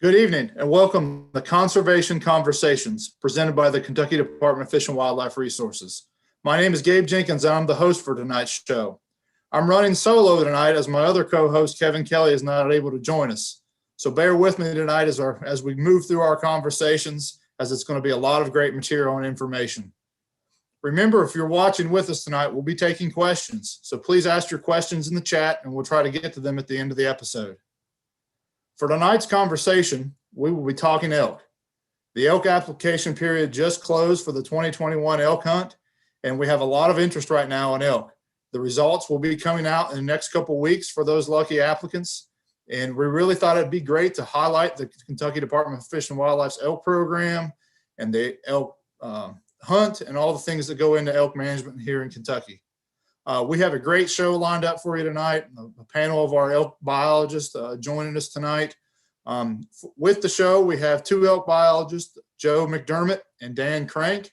Good evening and welcome to Conservation Conversations presented by the Kentucky Department of Fish and Wildlife Resources. My name is Gabe Jenkins and I'm the host for tonight's show. I'm running solo tonight as my other co-host Kevin Kelly is not able to join us. So bear with me tonight as we move through our conversations, as it's going to be a lot of great material and information. Remember, if you're watching with us tonight, we'll be taking questions. So please ask your questions in the chat and we'll try to get to them at the end of the episode. For tonight's conversation, we will be talking elk. The elk application period just closed for the 2021 elk hunt, and we have a lot of interest right now on elk. The results will be coming out in the next couple of weeks for those lucky applicants, and we really thought it'd be great to highlight the Kentucky Department of Fish and Wildlife's elk program and the elk hunt and all the things that go into elk management here in Kentucky. We have a great show lined up for you tonight. A panel of our elk biologists joining us tonight. With the show, we have two elk biologists, Joe McDermott and Dan Crank,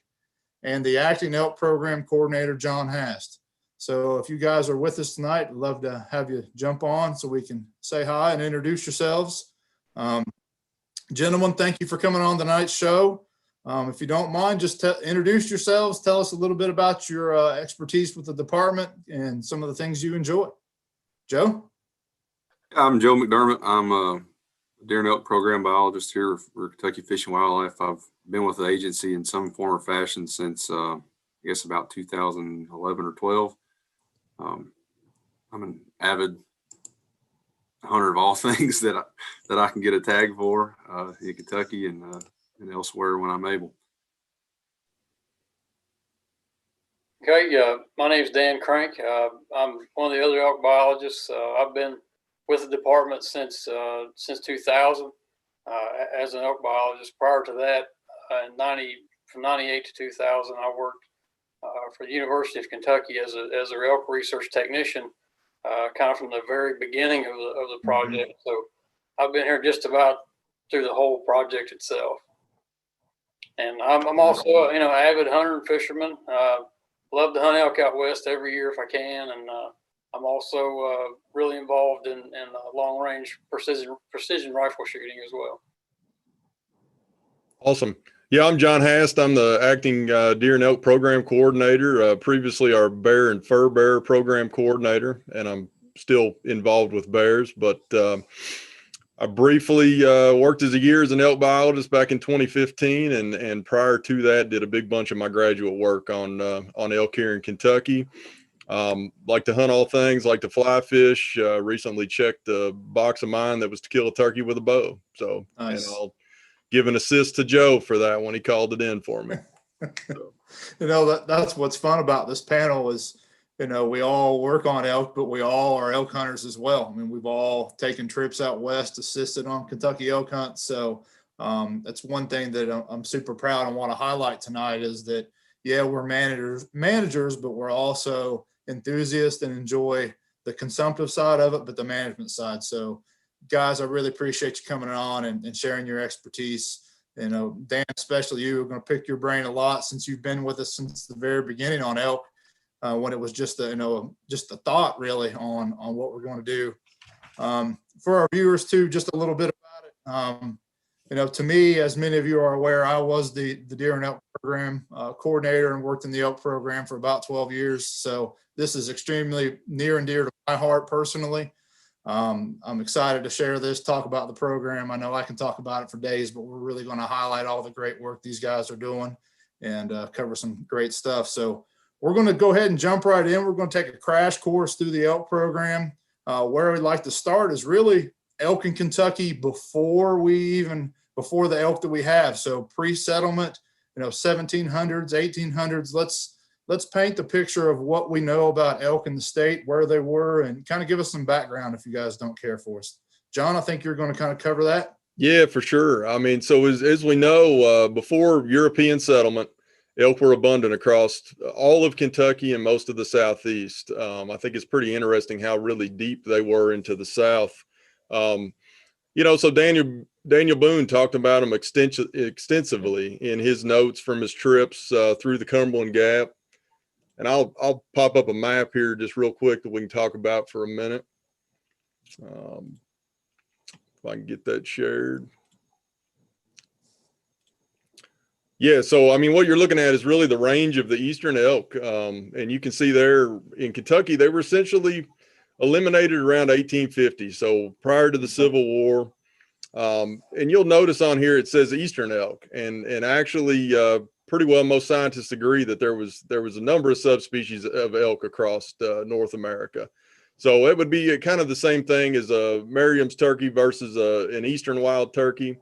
and the acting elk program coordinator, John Hast. So if you guys are with us tonight, I'd love to have you jump on so we can say hi and introduce yourselves. Gentlemen, thank you for coming on tonight's show. If you don't mind, just introduce yourselves. Tell us a little bit about your expertise with the department and some of the things you enjoy. Joe? I'm Joe McDermott. I'm a deer and elk program biologist here for Kentucky Fish and Wildlife. I've been with the agency in some form or fashion since, I guess, about 2011 or 12. I'm an avid hunter of all things that I can get a tag for in Kentucky and elsewhere when I'm able. Okay, my name is Dan Crank. I'm one of the other elk biologists. I've been with the department since 2000 as an elk biologist. Prior to that, from 98 to 2000, I worked for the University of Kentucky as an elk research technician, kind of from the very beginning of the project. So I've been here just about through the whole project itself. And I'm also, avid hunter and fisherman. Love to hunt elk out west every year if I can. And I'm also really involved in long range precision rifle shooting as well. Awesome. Yeah, I'm John Hast. I'm the acting deer and elk program coordinator, previously our bear and fur bearer program coordinator, and I'm still involved with bears, but I briefly worked as a year as an elk biologist back in 2015, and prior to that, did a big bunch of my graduate work on elk here in Kentucky. Like to hunt all things, like to fly fish. Recently checked a box of mine that was to kill a turkey with a bow. So, nice. And I'll give an assist to Joe for that when he called it in for me. So. That's what's fun about this panel is, we all work on elk, but we all are elk hunters as well. I mean, we've all taken trips out west, assisted on Kentucky elk hunts. So that's one thing that I'm super proud and want to highlight tonight is that, yeah, we're managers, but we're also enthusiasts and enjoy the consumptive side of it, but the management side. So guys, I really appreciate you coming on and sharing your expertise. Dan, especially you, we're going to pick your brain a lot since you've been with us since the very beginning on elk. When it was just a thought really on what we're going to do. For our viewers too, just a little bit about it. To me, as many of you are aware, I was the deer and elk program coordinator and worked in the elk program for about 12 years. So this is extremely near and dear to my heart personally. I'm excited to share this, talk about the program. I know I can talk about it for days, but we're really going to highlight all the great work these guys are doing and cover some great stuff. So we're going to go ahead and jump right in. We're going to take a crash course through the elk program. Where we'd like to start is really elk in Kentucky before the elk that we have. So pre-settlement, 1700s, 1800s. Let's paint the picture of what we know about elk in the state, where they were, and kind of give us some background if you guys don't care for us. John, I think you're going to kind of cover that. Yeah, for sure. I mean, so as we know, before European settlement, elk were abundant across all of Kentucky and most of the Southeast. I think it's pretty interesting how really deep they were into the South. So Daniel Boone talked about them extensively in his notes from his trips through the Cumberland Gap. And I'll pop up a map here just real quick that we can talk about for a minute. If I can get that shared. Yeah, so I mean, what you're looking at is really the range of the eastern elk, and you can see there in Kentucky they were essentially eliminated around 1850, so prior to the Civil War. And you'll notice on here it says eastern elk, and actually, pretty well most scientists agree that there was a number of subspecies of elk across North America. So it would be kind of the same thing as a Merriam's turkey versus an eastern wild turkey.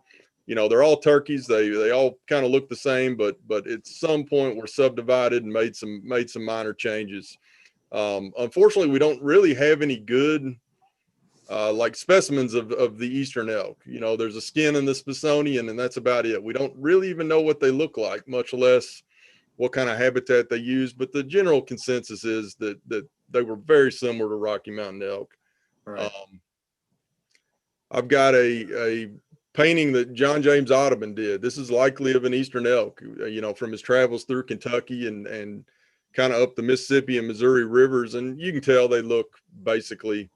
You know, they're all turkeys. They all kind of look the same, but at some point were subdivided and made some minor changes. Unfortunately, we don't really have any good like specimens of the eastern elk. You know, there's a skin in the Smithsonian, and that's about it. We don't really even know what they look like, much less what kind of habitat they use. But the general consensus is that they were very similar to Rocky Mountain elk. Right. I've got a painting that John James Audubon did. This is likely of an eastern elk, you know, from his travels through Kentucky and kind of up the Mississippi and Missouri rivers. And you can tell they look basically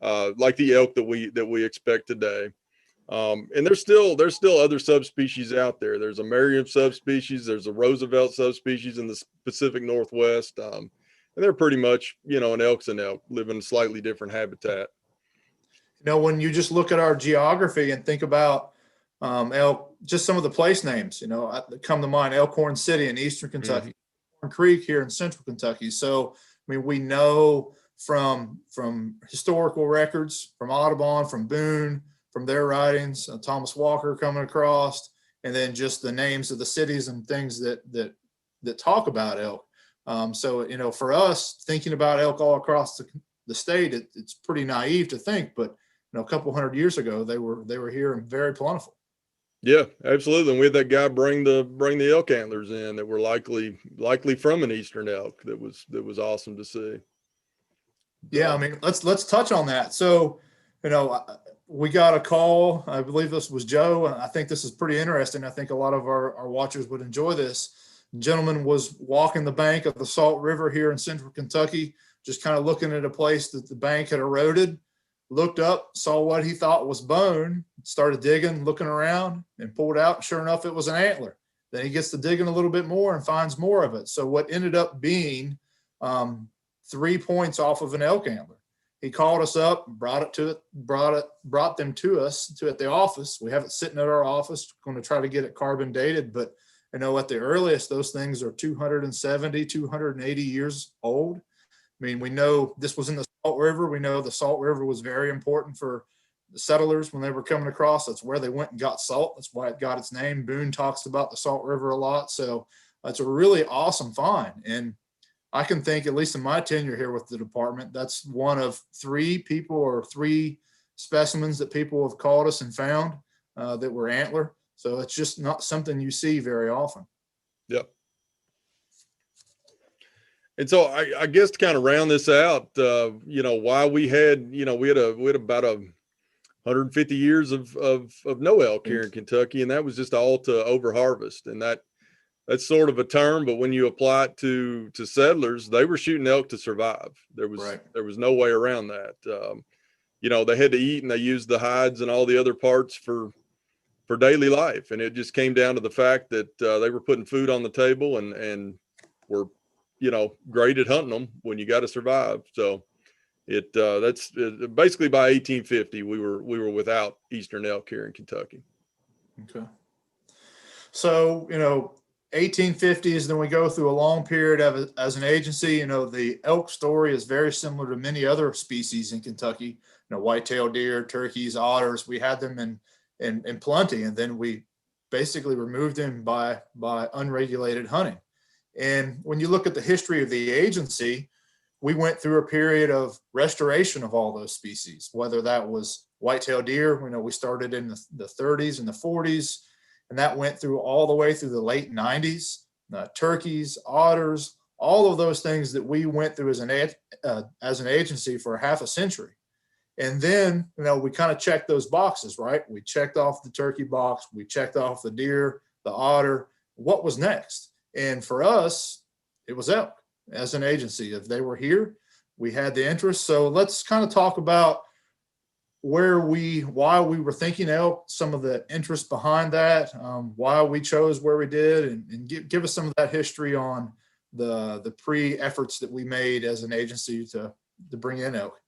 like the elk that we expect today. And there's still other subspecies out there. There's a Merriam subspecies. There's a Roosevelt subspecies in the Pacific Northwest. And they're pretty much, you know, an elk's an elk, live in a slightly different habitat. You know, when you just look at our geography and think about elk, just some of the place names, you know, that come to mind: Elkhorn City in eastern Kentucky, Elkhorn Creek here in central Kentucky. So, I mean, we know from historical records, from Audubon, from Boone, from their writings, Thomas Walker coming across, and then just the names of the cities and things that talk about elk. So, you know, for us, thinking about elk all across the state, it's pretty naive to think, but you know, a couple hundred years ago, they were here and very plentiful. Yeah, absolutely. And we had that guy bring the elk antlers in that were likely from an eastern elk. That was awesome to see. Yeah, I mean, let's touch on that. So, you know, we got a call. I believe this was Joe. And I think this is pretty interesting. I think a lot of our watchers would enjoy this. The gentleman was walking the bank of the Salt River here in central Kentucky, just kind of looking at a place that the bank had eroded, looked up, saw what he thought was bone, started digging, looking around, and pulled out. Sure enough, it was an antler. Then he gets to digging a little bit more and finds more of it. So what ended up being 3 points off of an elk antler. He called us up, brought them to us at the office. We have it sitting at our office, going to try to get it carbon dated, but you know, at the earliest, those things are 270, 280 years old. I mean, we know this was in the Salt River. We know the Salt River was very important for the settlers when they were coming across. That's where they went and got salt. That's why it got its name. Boone talks about the Salt River a lot. So it's a really awesome find. And I can think, at least in my tenure here with the department, that's one of 3 people or 3 specimens that people have called us and found that were antler. So it's just not something you see very often. Yep. And so I guess to kind of round this out, you know, why we had about 150 years of no elk here in Kentucky, and that was just all to overharvest. And that's sort of a term, but when you apply it to settlers, they were shooting elk to survive. There was no way around that. You know, they had to eat, and they used the hides and all the other parts for daily life. And it just came down to the fact that they were putting food on the table and were, you know, great at hunting them when you got to survive. So that's basically by 1850, we were without eastern elk here in Kentucky. Okay. So, you know, 1850s, then we go through a long period as an agency. You know, the elk story is very similar to many other species in Kentucky. You know, white-tailed deer, turkeys, otters. We had them in plenty, and then we basically removed them by unregulated hunting. And when you look at the history of the agency, we went through a period of restoration of all those species, whether that was white-tailed deer. You know, we started in the 30s and the 40s, and that went through all the way through the late 90s. Turkeys, otters, all of those things that we went through as an agency for half a century. And then, you know, we kind of checked those boxes, right? We checked off the turkey box. We checked off the deer, the otter. What was next? And for us, it was elk as an agency. If they were here, we had the interest. So let's kind of talk about why we were thinking elk, some of the interest behind that, why we chose where we did, and give us some of that history on the pre-efforts that we made as an agency to bring in elk.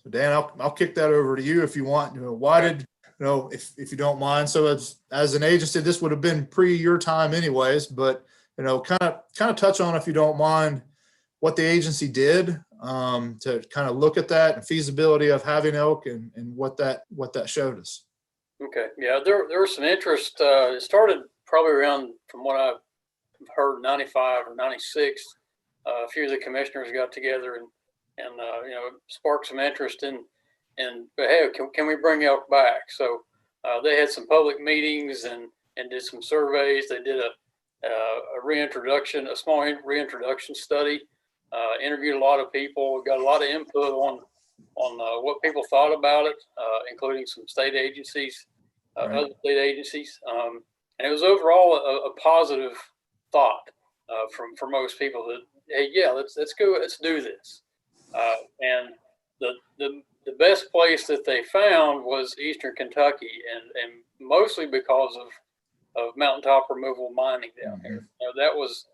So Dan, I'll kick that over to you if you want. Why did, if you don't mind. So as an agency, this would have been pre your time anyways, but kind of touch on, if you don't mind, what the agency did to kind of look at that and feasibility of having elk and what that showed us. Okay. Yeah, there was some interest. It started probably around, from what I've heard, 95 or 96. A few of the commissioners got together and sparked some interest in but hey, can we bring elk back? So they had some public meetings and did some surveys. They did a small reintroduction study, interviewed a lot of people, got a lot of input on what people thought about it, including some state agencies, other state agencies. And it was overall a positive thought for most people that, hey, yeah, let's go, let's do this. And the best place that they found was Eastern Kentucky, and mostly because of mountaintop removal mining down here. That was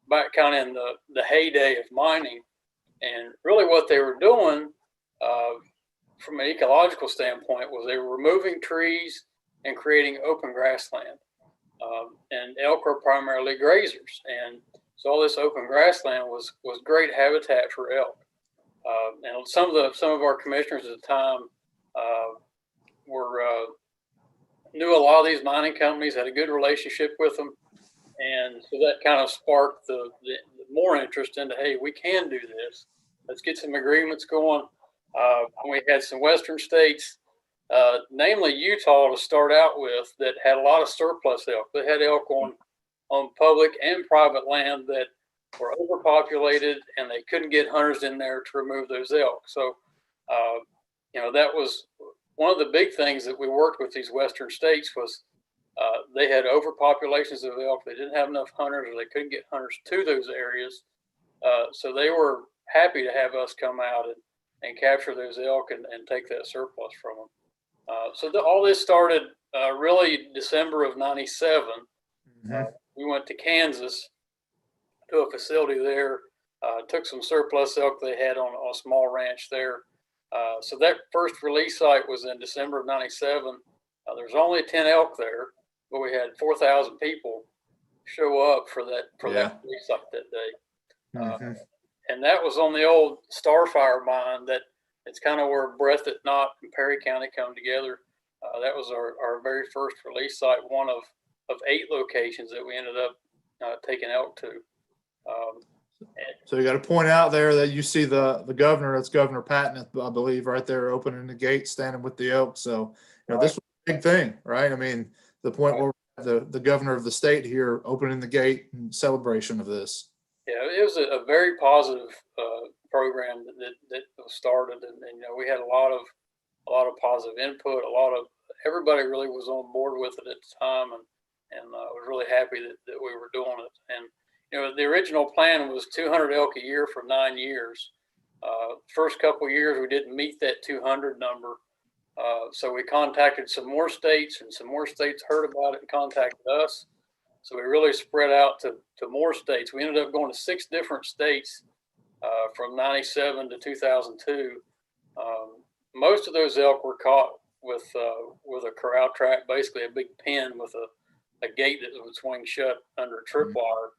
back kind of in the heyday of mining. And really what they were doing from an ecological standpoint was they were removing trees and creating open grassland. And elk are primarily grazers. And so all this open grassland was great habitat for elk. And some of our commissioners at the time knew a lot of these mining companies, had a good relationship with them, and so that kind of sparked the more interest into, hey, we can do this. Let's get some agreements going. We had some Western states, namely Utah to start out with, that had a lot of surplus elk. They had elk on public and private land that were overpopulated, and they couldn't get hunters in there to remove those elk. So, that was one of the big things that we worked with these Western states was they had overpopulations of elk. They didn't have enough hunters, or they couldn't get hunters to those areas. So they were happy to have us come out and capture those elk and take that surplus from them. So all this started really December of '97. We went to Kansas to a facility there, took some surplus elk they had on a small ranch there. So that first release site was in December of '97. There's only 10 elk there, but we had 4,000 people show up for that release site that day. And that was on the old Starfire mine. It's kind of where Breathitt, Knott, and Perry County come together. That was our very first release site, one of 8 locations that we ended up taking elk to. So you got to point out there that you see the governor, that's Governor Patton, I believe, right there opening the gate, standing with the elk. So, this was a big thing, right? I mean, the point where the governor of the state here opening the gate in celebration of this. Yeah, it was a very positive program that was started, and we had a lot of positive input. Everybody really was on board with it at the time, and was really happy that we were doing it. And the original plan was 200 elk a year for 9 years. First couple of years, we didn't meet that 200 number. So we contacted some more states, and some more states heard about it and contacted us. So we really spread out to more states. We ended up going to 6 different states from '97 to 2002. Most of those elk were caught with a corral trap, basically a big pen with a gate that would swing shut under a tripwire.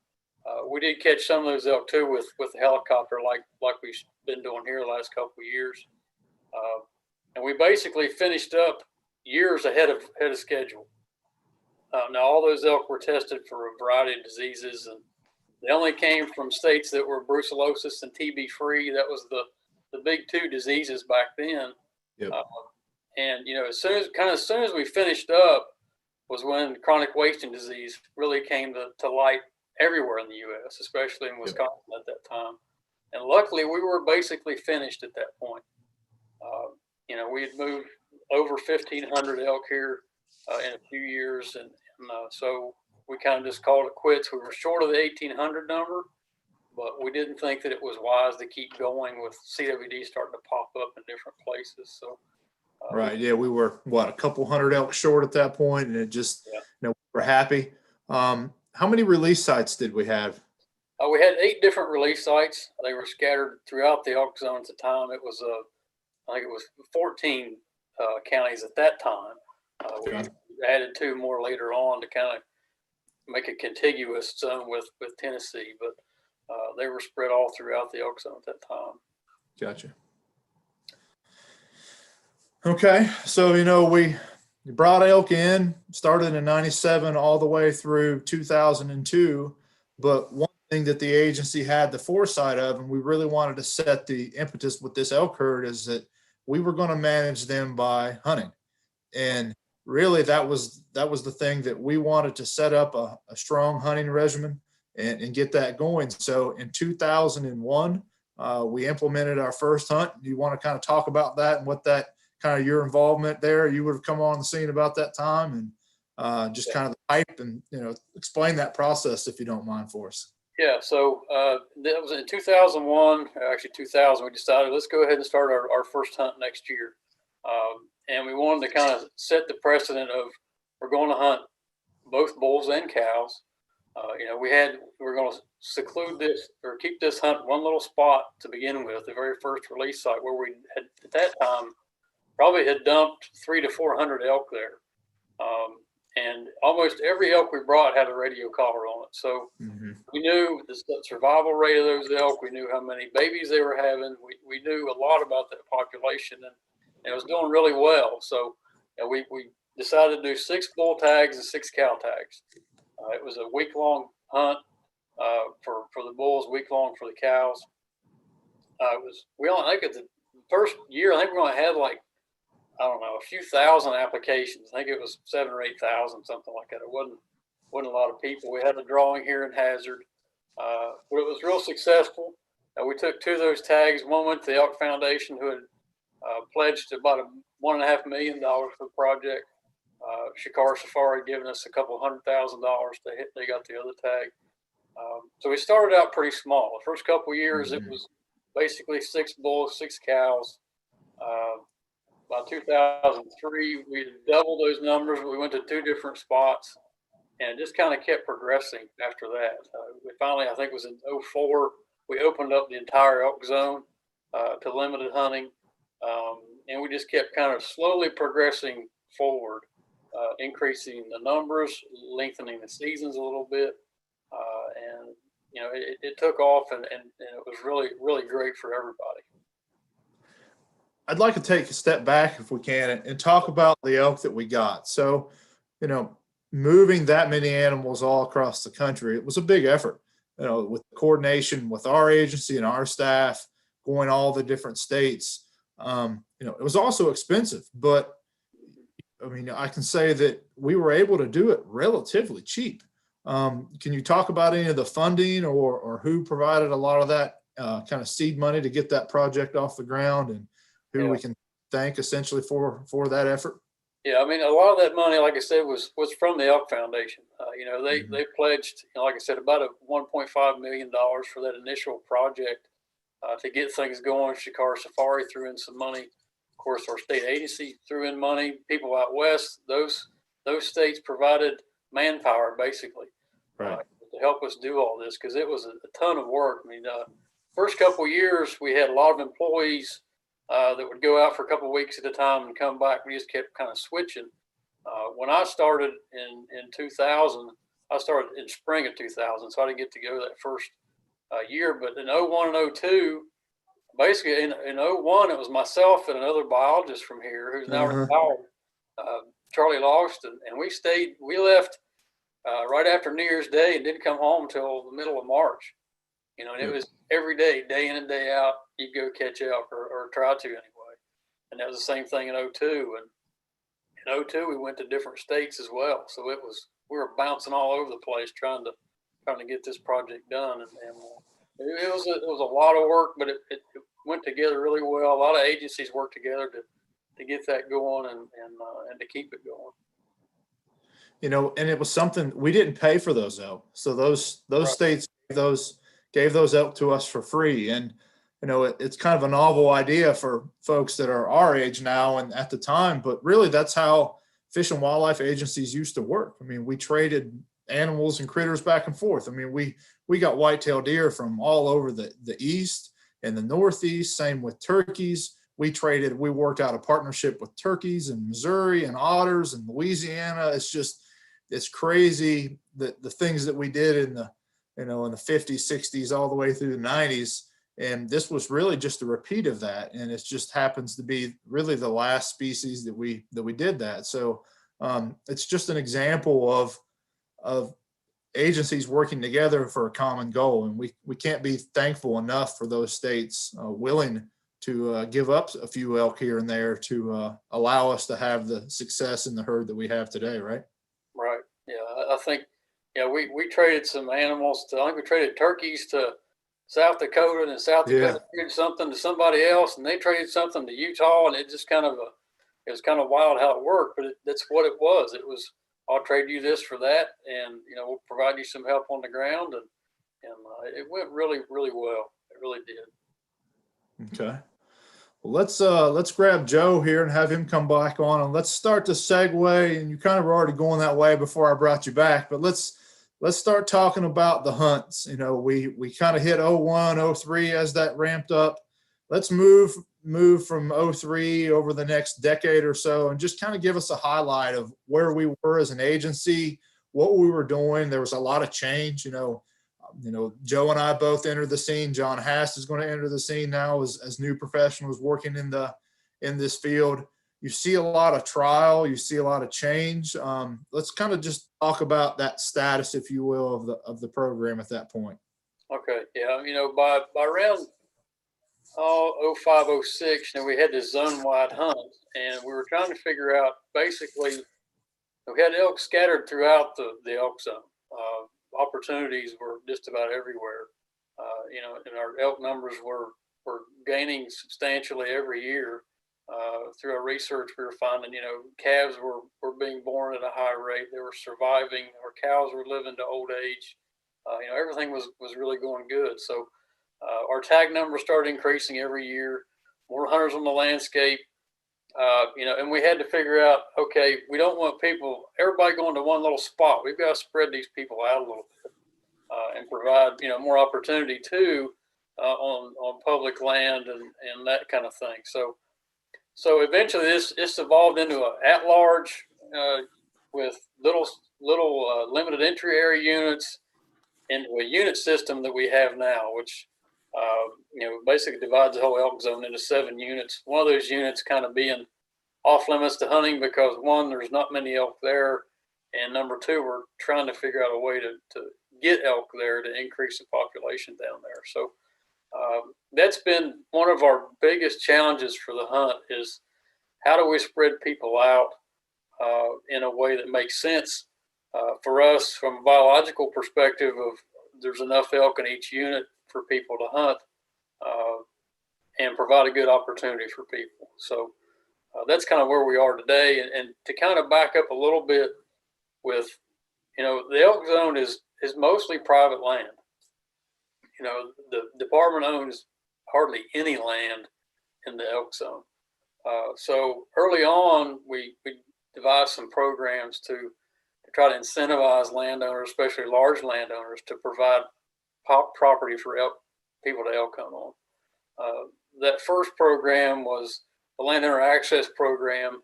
We did catch some of those elk too with a helicopter, like we've been doing here the last couple of years. And we basically finished up years ahead of schedule. Now all those elk were tested for a variety of diseases, and they only came from states that were brucellosis and TB free. That was the big 2 diseases back then. Yep. And as soon as we finished up was when chronic wasting disease really came to light everywhere in the U.S., especially in Wisconsin at that time. And luckily, we were basically finished at that point. We had moved over 1,500 elk here in a few years, and so we kind of just called it quits. We were short of the 1,800 number, but we didn't think that it was wise to keep going with CWD starting to pop up in different places. So, Right. Yeah. We were, what, a couple hundred elk short at that point, and it just, Yeah. we're happy. How many release sites did we have? We had 8 different release sites. They were scattered throughout the elk zone at the time. It was, I think it was 14 counties at that time. We Okay. added 2 more later on to kind of make a contiguous zone with Tennessee, but they were spread all throughout the elk zone at that time. Gotcha. Okay. So, we brought elk in, started in 97 all the way through 2002. But one thing that the agency had the foresight of, and we really wanted to set the impetus with this elk herd, is that we were going to manage them by hunting. And really that was the thing that we wanted to set up a strong hunting regimen and get that going. So in 2001, we implemented our first hunt. You want to kind of talk about that and what that kind of your involvement there? You would have come on the scene about that time, and just kind of the hype and, explain that process if you don't mind for us. Yeah, so that was in 2001, actually 2000, we decided let's go ahead and start our first hunt next year. And we wanted to kind of set the precedent of we're going to hunt both bulls and cows. We're going to seclude this or keep this hunt one little spot to begin with, the very first release site where we had at that time probably had dumped 300 to 400 elk there. And almost every elk we brought had a radio collar on it. So we knew the survival rate of those elk. We knew how many babies they were having. We knew a lot about that population, and it was doing really well. So we decided to do 6 bull tags and 6 cow tags. It was a week-long hunt for the bulls, week-long for the cows. I think it's the first year, I think we only had a few thousand applications. I think it was 7,000 or 8,000, something like that. It wasn't a lot of people. We had a drawing here in Hazard, but it was real successful. We took 2 of those tags. One went to the Elk Foundation, who had pledged about $1.5 million for the project. Shikara Safari had given us a couple $100,000. They got the other tag. So we started out pretty small. The first couple of years, it was basically 6 bulls, 6 cows. By 2003, we doubled those numbers. We went to 2 different spots, and it just kind of kept progressing after that. We finally, I think it was in 2004, we opened up the entire elk zone to limited hunting. And we just kept kind of slowly progressing forward, increasing the numbers, lengthening the seasons a little bit. And, it took off, and it was really, really great for everybody. I'd like to take a step back if we can and talk about the elk that we got. So, moving that many animals all across the country, it was a big effort, with coordination with our agency and our staff going all the different states. It was also expensive, but I can say that we were able to do it relatively cheap. Can you talk about any of the funding or who provided a lot of that kind of seed money to get that project off the ground, and who we can thank essentially for that effort? Yeah, a lot of that money, like I said, was from the Elk Foundation. They pledged, like I said, about $1.5 million for that initial project to get things going. Shikara Safari threw in some money. Of course, our state agency threw in money. People out west, those states provided manpower basically to help us do all this, because it was a ton of work. First couple of years, we had a lot of employees that would go out for a couple of weeks at a time and come back. We just kept kind of switching. When I started in 2000, I started in spring of 2000, so I didn't get to go that first year. But in 01 and 02, basically in 01, it was myself and another biologist from here who's now retired, Charlie Logston, and we left right after New Year's Day and didn't come home until the middle of March. And it was every day in and day out, you'd go catch elk or try to anyway. And that was the same thing in 02. And in 02, we went to different states as well. So we were bouncing all over the place trying to get this project done. And it was a lot of work, but it went together really well. A lot of agencies worked together to get that going and to keep it going. And it was something we didn't pay for those elk. So those states, those gave those elk to us for free. And, it's kind of a novel idea for folks that are our age now and at the time, but really that's how fish and wildlife agencies used to work. I mean, we traded animals and critters back and forth. I mean, we got whitetail deer from all over the East and the Northeast, same with turkeys. We worked out a partnership with turkeys in Missouri and otters in Louisiana. It's crazy that the things that we did in the 50s, 60s, all the way through the 90s. And this was really just a repeat of that. And it just happens to be really the last species that we did that. So it's just an example of agencies working together for a common goal. And we can't be thankful enough for those states willing to give up a few elk here and there to allow us to have the success in the herd that we have today, right? Right. Yeah, I think, we traded some animals I think we traded turkeys to South Dakota, and South Dakota traded something to somebody else, and they traded something to Utah, and it just it was kind of wild how it worked, but that's what it was. It was, I'll trade you this for that, and we'll provide you some help on the ground, and it went really, really well. It really did. Okay. Well, let's grab Joe here and have him come back on, and let's start the segue. And you kind of were already going that way before I brought you back, but let's start talking about the hunts. We kind of hit 01, 03 as that ramped up. Let's move from 03 over the next decade or so and just kind of give us a highlight of where we were as an agency, what we were doing. There was a lot of change. Joe and I both entered the scene. John Hast is going to enter the scene now as new professionals working in this field. You see a lot of trial, you see a lot of change. Let's kind of just talk about that status, if you will, of the program at that point. Okay. Yeah. By around 05, 06, we had this zone-wide hunt, and we were trying to figure out, basically, we had elk scattered throughout the elk zone. Opportunities were just about everywhere. And our elk numbers were gaining substantially every year. Through our research, we were finding, calves were being born at a high rate. They were surviving. Our cows were living to old age. Everything was really going good. So our tag numbers started increasing every year. More hunters on the landscape. And we had to figure out, okay, we don't want everybody going to one little spot. We've got to spread these people out a little bit and provide, more opportunity too on public land and that kind of thing. So eventually this evolved into an at-large with little limited entry area units into a unit system that we have now, which basically divides the whole elk zone into 7 units. One of those units kind of being off limits to hunting because, one, there's not many elk there, and number 2, we're trying to figure out a way to get elk there to increase the population down there. So that's been one of our biggest challenges for the hunt is how do we spread people out in a way that makes sense for us from a biological perspective of there's enough elk in each unit for people to hunt and provide a good opportunity for people. So that's kind of where we are today. And to kind of back up a little bit with, the elk zone is mostly private land. The department owns hardly any land in the elk zone. So early on, we devised some programs to try to incentivize landowners, especially large landowners, to provide property for people to elk hunt on. That first program was the Landowner Access Program,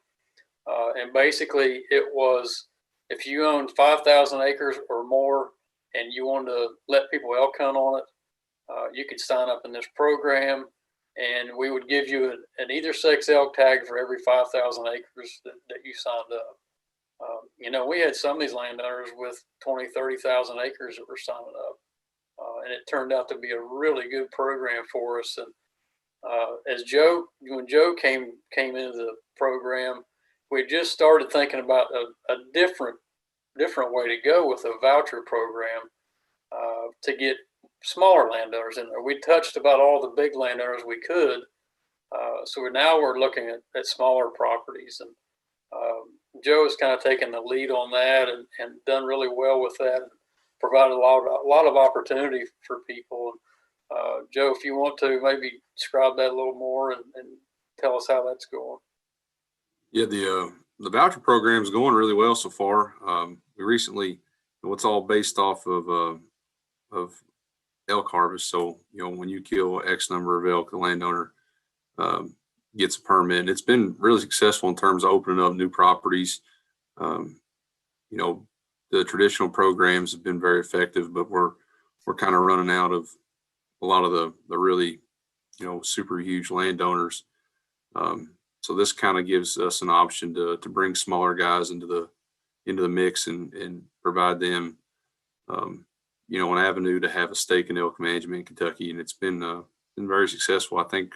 and basically it was if you owned 5,000 acres or more and you wanted to let people elk hunt on it, you could sign up in this program, and we would give you an either sex elk tag for every 5,000 acres that you signed up. We had some of these landowners with 20, 30,000 acres that were signing up, and it turned out to be a really good program for us. And when Joe came into the program, we just started thinking about a different way to go with a voucher program to get smaller landowners in there. We touched about all the big landowners we could. So now we're looking at smaller properties, and Joe has kind of taken the lead on that and done really well with that. provided a lot of opportunity for people. Joe, if you want to maybe describe that a little more and tell us how that's going. Yeah, the voucher program is going really well so far. We recently, it's all based off of elk harvest. So, when you kill X number of elk, the landowner gets a permit. And it's been really successful in terms of opening up new properties. The traditional programs have been very effective, but we're kind of running out of a lot of the really, super huge landowners. So this kind of gives us an option to bring smaller guys into the mix and provide them, an avenue to have a stake in elk management in Kentucky. And it's been very successful. I think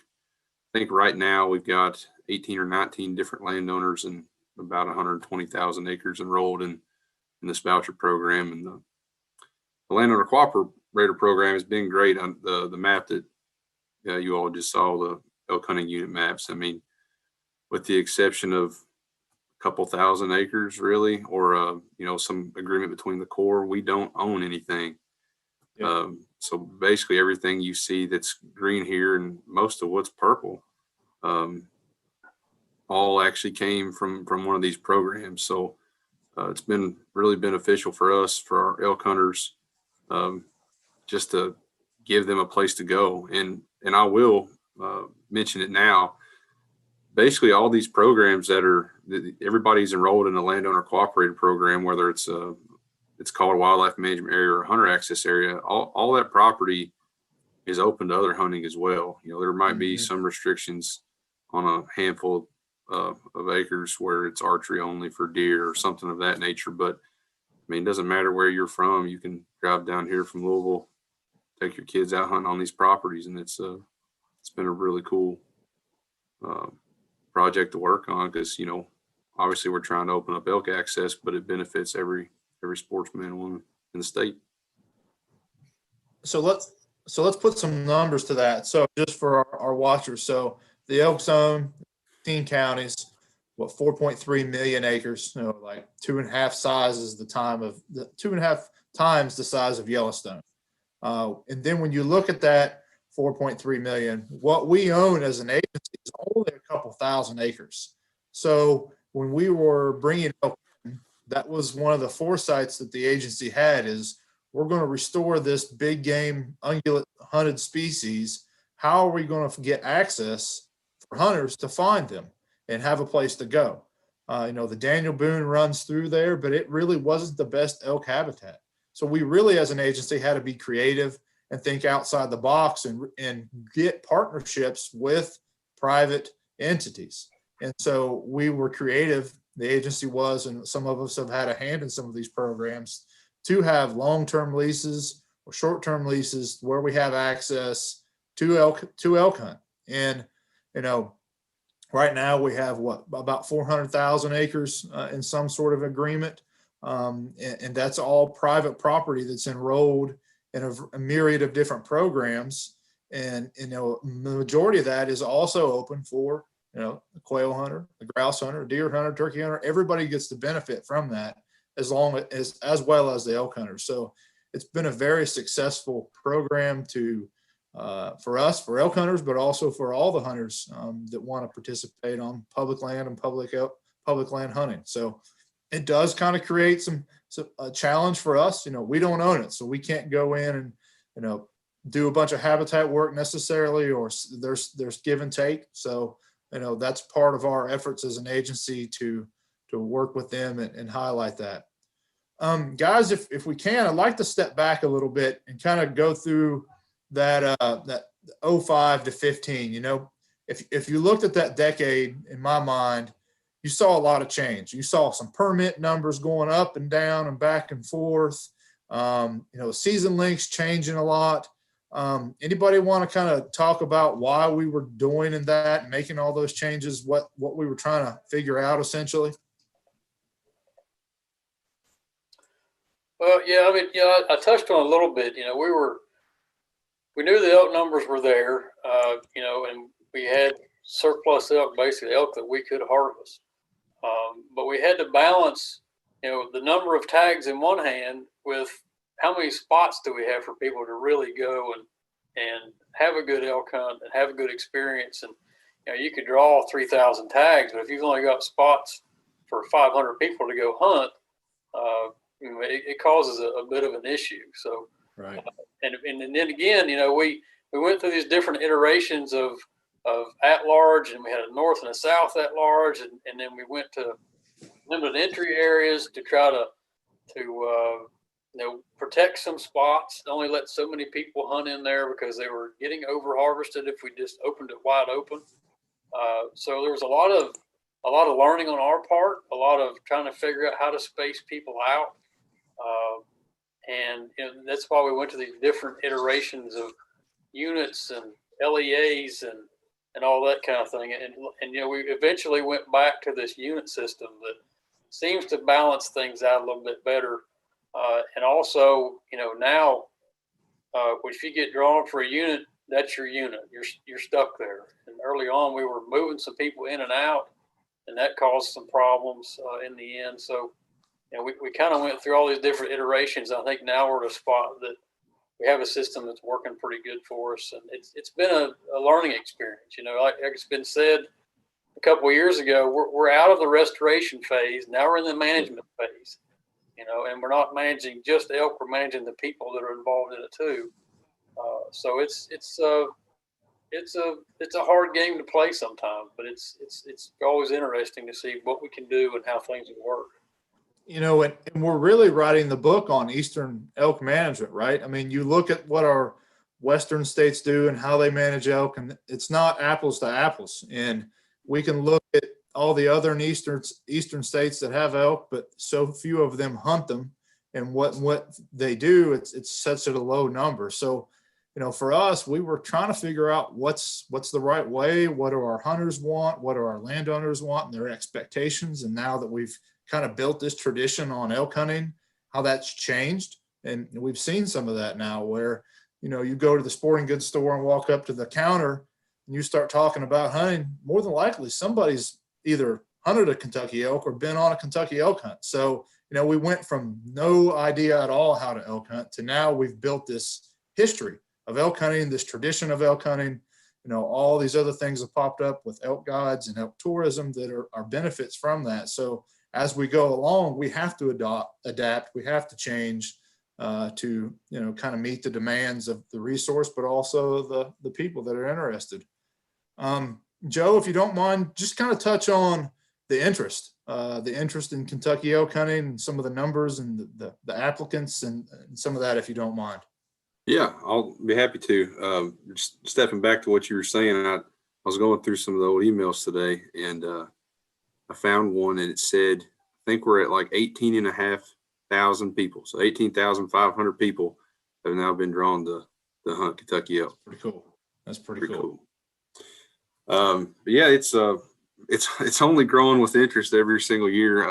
right now we've got 18 or 19 different landowners and about 120,000 acres enrolled in this voucher program. And the landowner cooperator program has been great. On the map that you all just saw, the elk hunting unit maps. I mean, with the exception of a couple thousand acres, really, or some agreement between the Corps, we don't own anything. Yeah. So basically, everything you see that's green here and most of what's purple, all actually came from one of these programs. So it's been really beneficial for us, for our elk hunters, just to give them a place to go. And I will mention it now. Basically, all these programs everybody's enrolled in a landowner cooperated program, whether it's called a wildlife management area or a hunter access area, all that property is open to other hunting as well. There might be some restrictions on a handful of acres where it's archery only for deer or something of that nature. But I mean, it doesn't matter where you're from. You can drive down here from Louisville, take your kids out hunting on these properties. And it's been a really cool project to work on because, obviously we're trying to open up elk access, but it benefits every sportsman and woman in the state. So let's put some numbers to that. So just for our watchers, so the elk zone, 15 counties, 4.3 million acres, like 2.5 sizes the 2.5 times the size of Yellowstone. And then when you look at that 4.3 million, what we own as an agency is only a couple thousand acres. So when we were bringing elk in, that was one of the foresights that the agency had is we're going to restore this big game ungulate hunted species. How are we going to get access for hunters to find them and have a place to go? The Daniel Boone runs through there, but it really wasn't the best elk habitat. So we really, as an agency, had to be creative and think outside the box and get partnerships with private entities. And so we were creative, the agency was, and some of us have had a hand in some of these programs to have long-term leases or short-term leases where we have access to elk hunt. And, right now we have about 400,000 acres in some sort of agreement. And that's all private property that's enrolled in a myriad of different programs. And, the majority of that is also open for, the quail hunter, the grouse hunter, deer hunter, turkey hunter. Everybody gets to benefit from that as well as the elk hunter. So it's been a very successful program for us, for elk hunters, but also for all the hunters that want to participate on public land and public land hunting. So it does kind of create a challenge for us. We don't own it, so we can't go in and do a bunch of habitat work necessarily, or there's give and take. So that's part of our efforts as an agency to work with them and highlight that. Guys, if we can, I'd like to step back a little bit and kind of go through that 05 to 15. If you looked at that decade, in my mind, you saw a lot of change. You saw some permit numbers going up and down and back and forth. Season lengths changing a lot. Anybody want to kind of talk about why we were doing in that and making all those changes, what we were trying to figure out essentially? Well, yeah, I touched on a little bit. We knew the elk numbers were there, and we had surplus elk, basically elk that we could harvest. But we had to balance, the number of tags in one hand with how many spots do we have for people to really go and have a good elk hunt and have a good experience? And you could draw 3,000 tags, but if you've only got spots for 500 people to go hunt, it causes a bit of an issue. So, Right. And then again, we went through these different iterations of at large, and we had a north and a south at large, and then we went to limited entry areas to try to protect some spots, only let so many people hunt in there because they were getting over harvested if we just opened it wide open. So there was a lot of learning on our part, a lot of trying to figure out how to space people out. And that's why we went to these different iterations of units and LEAs and all that kind of thing. And we eventually went back to this unit system that seems to balance things out a little bit better. And also, now if you get drawn for a unit, that's your unit. You're stuck there. And early on, we were moving some people in and out, and that caused some problems in the end. So, we kind of went through all these different iterations. I think now we're at a spot that we have a system that's working pretty good for us, and it's been a learning experience. Like it's been said a couple of years ago, we're out of the restoration phase. Now we're in the management phase. And we're not managing just elk; we're managing the people that are involved in it too. So it's a hard game to play sometimes, but it's always interesting to see what we can do and how things will work. And we're really writing the book on Eastern elk management, right? I mean, you look at what our Western states do and how they manage elk, and it's not apples to apples. And we can look at all the other Eastern states that have elk, but so few of them hunt them. And what they do, it's such a low number. So, for us, we were trying to figure out what's the right way. What do our hunters want? What do our landowners want and their expectations? And now that we've kind of built this tradition on elk hunting, how that's changed. And we've seen some of that now where, you go to the sporting goods store and walk up to the counter and you start talking about hunting, more than likely somebody's either hunted a Kentucky elk or been on a Kentucky elk hunt. So, we went from no idea at all how to elk hunt to now we've built this history of elk hunting, this tradition of elk hunting. All these other things have popped up with elk guides and elk tourism that are benefits from that. So as we go along, we have to adapt, we have to change to, kind of meet the demands of the resource, but also the people that are interested. Joe, if you don't mind, just kind of touch on the interest in Kentucky elk hunting and some of the numbers and the applicants and some of that, if you don't mind. Yeah, I'll be happy to. Just stepping back to what you were saying, I was going through some of the old emails today, and I found one, and it said, I think we're at like 18,500 people. So 18,500 people have now been drawn to hunt Kentucky elk. Pretty cool. That's pretty cool. But yeah, it's only growing with interest every single year.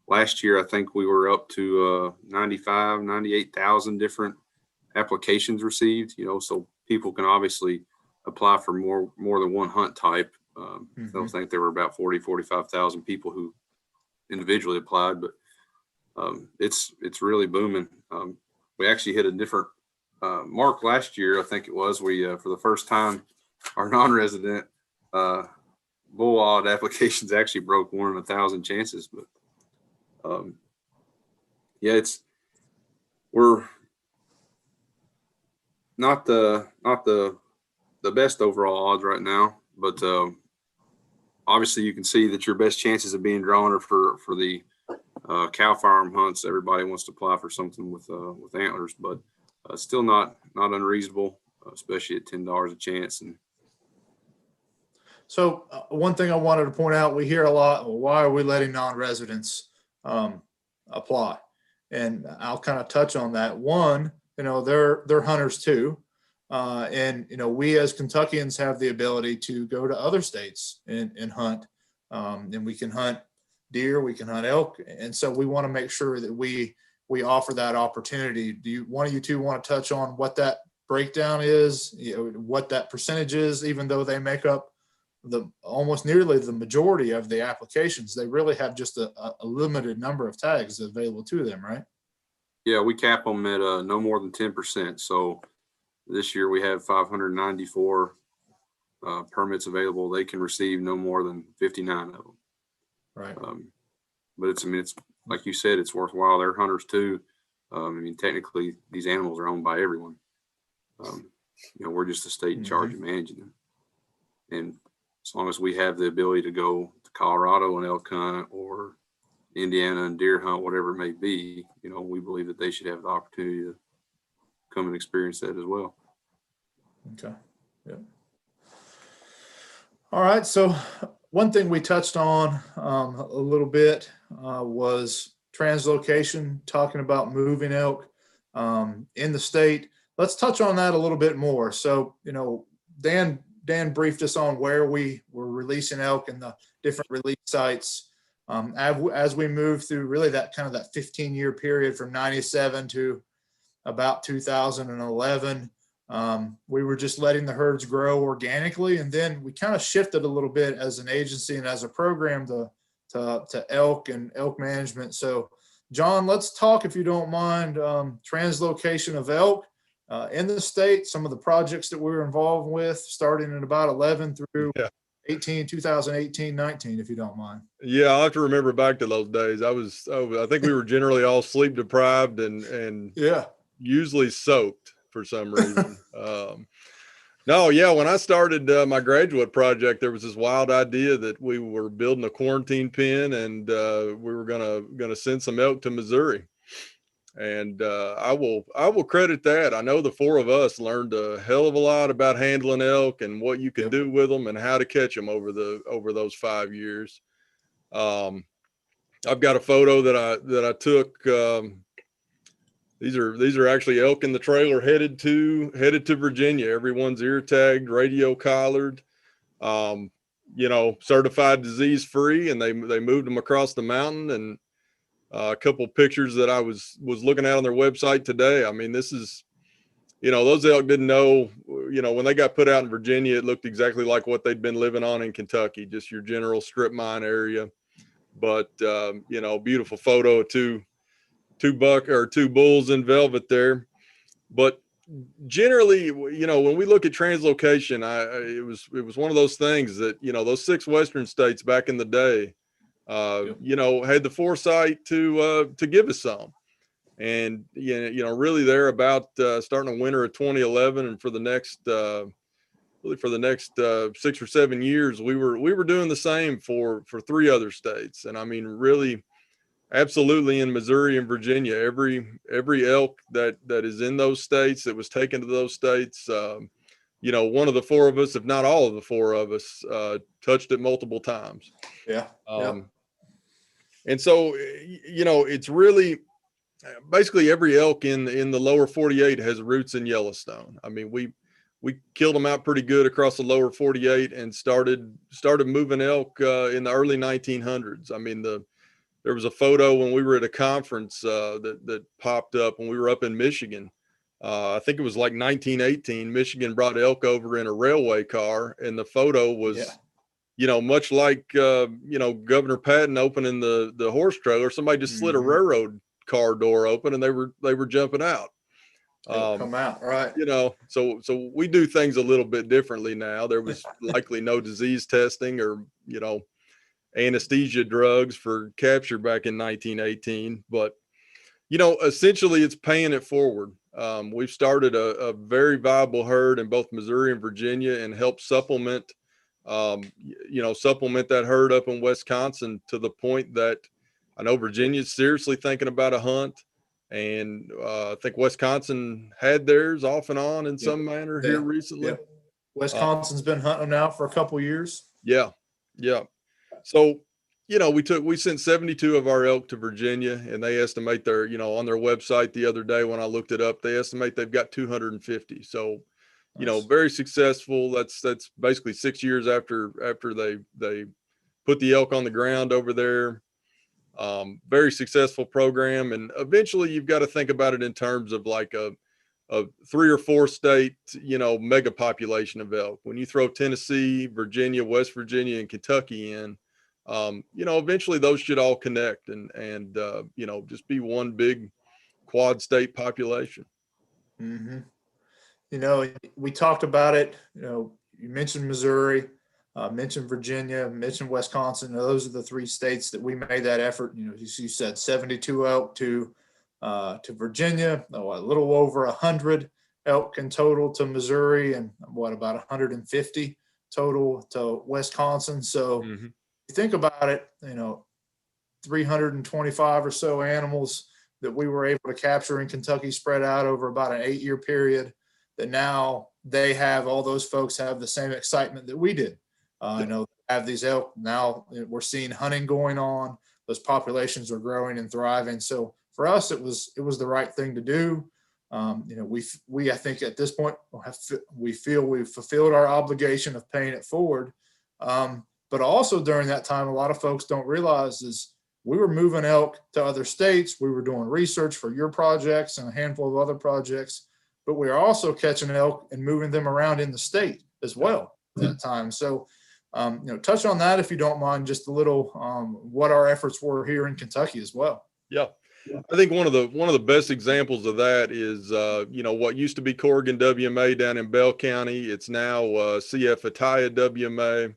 Last year, I think we were up to 98,000 different applications received, so people can obviously apply for more than one hunt type. I don't think there were about 45,000 people who individually applied, but it's really booming. We actually hit a different mark last year. I think it was, we for the first time, our non-resident bullwod applications actually broke 1 in 1,000 chances. But yeah, we're not the best overall odds right now, but obviously you can see that your best chances of being drawn are for the cow firearm hunts. Everybody wants to apply for something with antlers, but still not unreasonable, especially at $10 a chance. And so one thing I wanted to point out, we hear a lot, well, why are we letting non-residents apply? And I'll kind of touch on that. One, they're hunters too. And, we as Kentuckians have the ability to go to other states and hunt. And we can hunt deer, we can hunt elk. And so we want to make sure that we offer that opportunity. Do one of you two want to touch on what that breakdown is, what that percentage is, even though they make up almost nearly the majority of the applications? They really have just a limited number of tags available to them, right? Yeah, we cap them at no more than 10%. So this year we have 594 permits available. They can receive no more than 59 of them. Right. But it's, I mean, it's like you said, it's worthwhile. They're hunters too. I mean, technically, these animals are owned by everyone. We're just the state in charge of managing them. And as long as we have the ability to go to Colorado and elk hunt or Indiana and deer hunt, whatever it may be, we believe that they should have the opportunity to come and experience that as well. Okay. Yep. All right. So one thing we touched on a little bit was translocation, talking about moving elk in the state. Let's touch on that a little bit more. So, Dan briefed us on where we were releasing elk and the different release sites. As we move through really that 15-year period from 97 to about 2011, we were just letting the herds grow organically. And then we kind of shifted a little bit as an agency and as a program to elk and elk management. So John, let's talk, if you don't mind, translocation of elk in the state, some of the projects that we were involved with starting in about 11 through 2018, 19, if you don't mind. Yeah, I'll have to remember back to those days. I think we were generally all sleep deprived and usually soaked for some reason. When I started my graduate project, there was this wild idea that we were building a quarantine pen and we were gonna send some elk to Missouri. And I will credit that. I know the four of us learned a hell of a lot about handling elk and what you can do with them and how to catch them over those 5 years. I've got a photo that I took. These are actually elk in the trailer headed to Virginia. Everyone's ear tagged, radio collared, certified disease free, and they moved them across the mountain. And a couple pictures that I was looking at on their website today. I mean, this is, those elk didn't know, when they got put out in Virginia, it looked exactly like what they'd been living on in Kentucky, just your general strip mine area. But, beautiful photo of two bulls in velvet there. But generally, when we look at translocation, it was one of those things that, those 6 Western states back in the day, had the foresight to give us some. And, really they're about starting the winter of 2011. And for the next, 6 or 7 years, we were doing the same for 3 other states. And I mean, really, absolutely, in Missouri and Virginia, every elk that is in those states, that was taken to those states, one of the 4 of us, if not all of the 4 of us, touched it multiple times. Yeah. And so, it's really basically every elk in the lower 48 has roots in Yellowstone. I mean, we killed them out pretty good across the lower 48 and started moving elk in the early 1900s. I mean, there was a photo when we were at a conference that popped up when we were up in Michigan. I think it was like 1918. Michigan brought elk over in a railway car, and the photo was, much like Governor Patton opening the horse trailer. Somebody just slid a railroad car door open, and they were jumping out. Come out, right? So we do things a little bit differently now. There was likely no disease testing or anesthesia drugs for capture back in 1918, but essentially it's paying it forward. We've started a very viable herd in both Missouri and Virginia and helped supplement that herd up in Wisconsin to the point that I know Virginia's seriously thinking about a hunt, and I think Wisconsin had theirs off and on in some manner here recently. Wisconsin's been hunting now for a couple years. Yeah. So, we sent 72 of our elk to Virginia, and they estimate their, on their website the other day when I looked it up, they estimate they've got 250. So, very successful. That's basically 6 years after they put the elk on the ground over there. Very successful program. And eventually you've got to think about it in terms of like a 3 or 4 state, mega population of elk. When you throw Tennessee, Virginia, West Virginia, and Kentucky in, eventually those should all connect and just be one big quad state population. Mhm. You know, we talked about it, you know, you mentioned Missouri, mentioned Virginia, mentioned Wisconsin. Those are the three states that we made that effort. You know, as you said, 72 elk to Virginia, a little over 100 elk in total to Missouri, and about 150 total to Wisconsin. So Mhm. you think about it, you know, 325 or so animals that we were able to capture in Kentucky spread out over about an 8-year period, that now they have, all those folks have the same excitement that we did. You know, have these elk now, we're seeing hunting going on. Those populations are growing and thriving. So for us, it was the right thing to do. You know, we I think at this point we feel we've fulfilled our obligation of paying it forward. But also during that time, a lot of folks don't realize is we were moving elk to other states. We were doing research for your projects and a handful of other projects, but we are also catching elk and moving them around in the state as well at that time. So, you know, touch on that if you don't mind, just a little, what our efforts were here in Kentucky as well. Yeah. I think one of the best examples of that is, you know, what used to be Corrigan WMA down in Bell County. It's now CF Ataya WMA.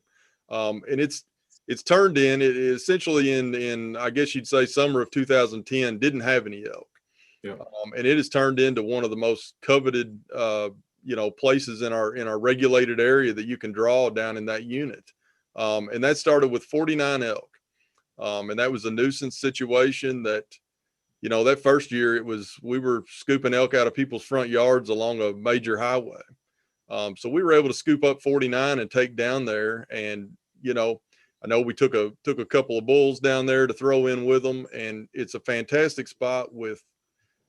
And it's turned in, it essentially in, I guess you'd say summer of 2010, didn't have any elk. Yeah. And it has turned into one of the most coveted, you know, places in our regulated area that you can draw down in that unit. And that started with 49 elk. And that was a nuisance situation that, you know, that first year we were scooping elk out of people's front yards along a major highway. So we were able to scoop up 49 and take down there. And, you know, I know we took a couple of bulls down there to throw in with them, and it's a fantastic spot with,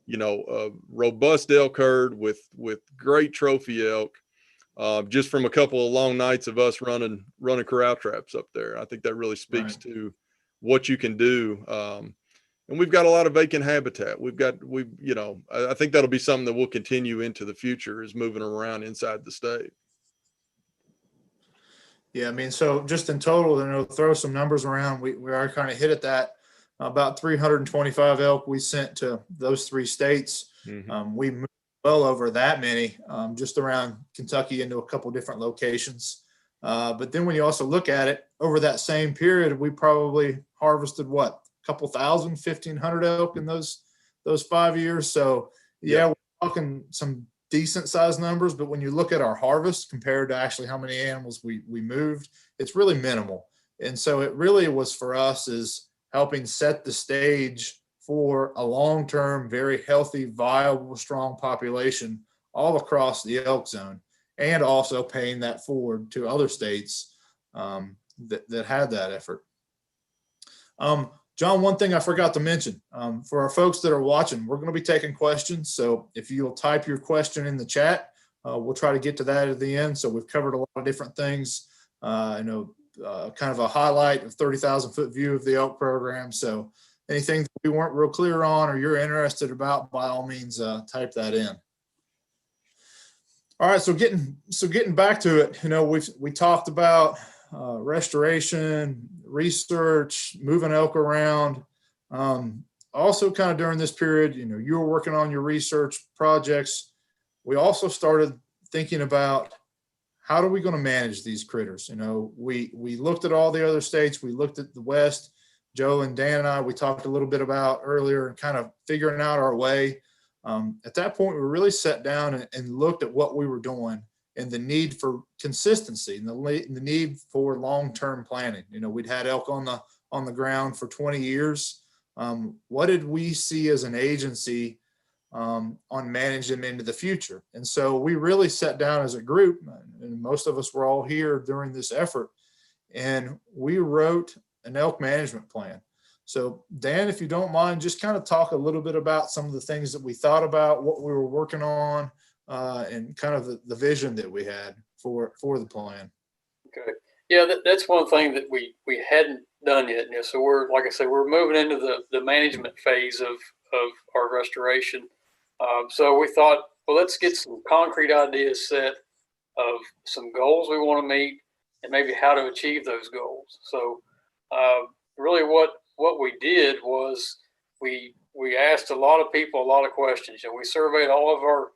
you know, a robust elk herd with great trophy elk, just from a couple of long nights of us running corral traps up there. I think that really speaks Right. to what you can do. And we've got a lot of vacant habitat. You know, I think that'll be something that we'll continue into the future, is moving around inside the state. Yeah, I mean, so just in total, you know, throw some numbers around. We are kind of hit at that. About 325 elk we sent to those three states. Mhm. We moved well over that many, just around Kentucky into a couple different locations. But then when you also look at it over that same period, we probably harvested what, a couple thousand, 1,500 elk in those 5 years. So yeah, we're talking some decent sized numbers, but when you look at our harvest compared to actually how many animals we moved, it's really minimal. And so it really was for us is helping set the stage for a long-term, very healthy, viable, strong population all across the elk zone, and also paying that forward to other states that had that effort. John, one thing I forgot to mention, for our folks that are watching, we're going to be taking questions. So if you'll type your question in the chat, we'll try to get to that at the end. So we've covered a lot of different things, you know, kind of a highlight of 30,000 foot view of the elk program. So anything that we weren't real clear on or you're interested about, by all means, type that in. All right, so getting back to it, you know, we talked about restoration, research, moving elk around. Also, kind of during this period, you know, you were working on your research projects. We also started thinking about how are we going to manage these critters. You know, we looked at all the other states. We looked at the West. Joe and Dan and I, we talked a little bit about earlier, and kind of figuring out our way. At that point, we really sat down and looked at what we were doing and the need for consistency and the need for long-term planning. You know, we'd had elk on the ground for 20 years. What did we see as an agency on managing them into the future? And so we really sat down as a group, and most of us were all here during this effort, and we wrote an elk management plan. So Dan, if you don't mind, just kind of talk a little bit about some of the things that we thought about, what we were working on, and kind of the vision that we had for the plan. Okay. Yeah, that's one thing that we hadn't done yet. You know, so we're, like I said, we're moving into the management phase of our restoration. So we thought, well, let's get some concrete ideas set of some goals we want to meet and maybe how to achieve those goals. So really what we did was we we asked a lot of people a lot of questions. We surveyed all of our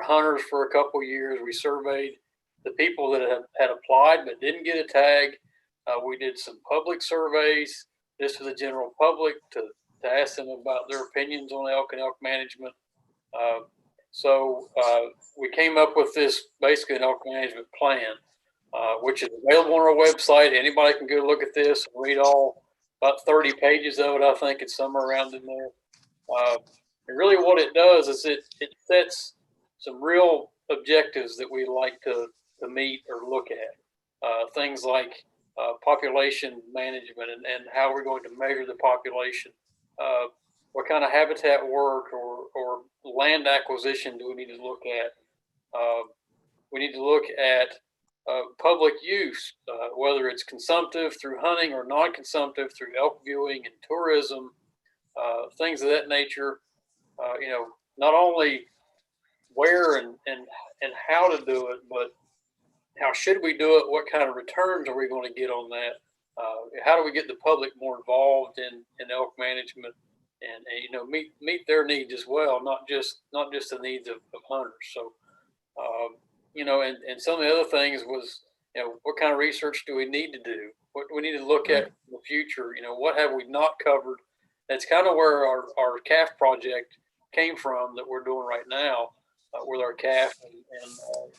hunters for a couple of years. We surveyed the people that had applied but didn't get a tag. We did some public surveys just for the general public to ask them about their opinions on elk and elk management. So we came up with this basically an elk management plan, which is available on our website. Anybody can go look at this and read all about 30 pages of it. I think it's somewhere around in there. And really what it does is it sets some real objectives that we like to meet or look at. Things like population management and how we're going to measure the population. What kind of habitat work or land acquisition do we need to look at? We need to look at public use, whether it's consumptive through hunting or non-consumptive through elk viewing and tourism, things of that nature. Not only where and how to do it, but how should we do it? What kind of returns are we going to get on that? How do we get the public more involved in elk management and meet their needs as well, not just the needs of hunters. So, and some of the other things was, what kind of research do we need to do? What do we need to look at in the future? What have we not covered? That's kind of where our calf project came from that we're doing right now with our calf and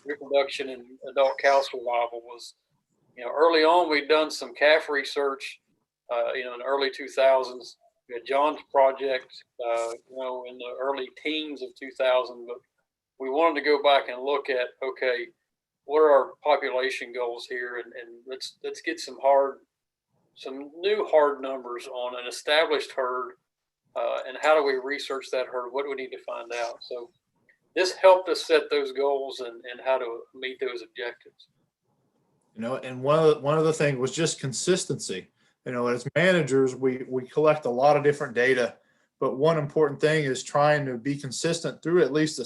reproduction and adult cow survival was, early on we'd done some calf research, in the early 2000s. We had John's project, in the early teens of 2000, but we wanted to go back and look at, okay, what are our population goals here? And let's get some new hard numbers on an established herd. And how do we research that herd? What do we need to find out? So this helped us set those goals and how to meet those objectives. And one of the things was just consistency. As managers, we collect a lot of different data, but one important thing is trying to be consistent through at least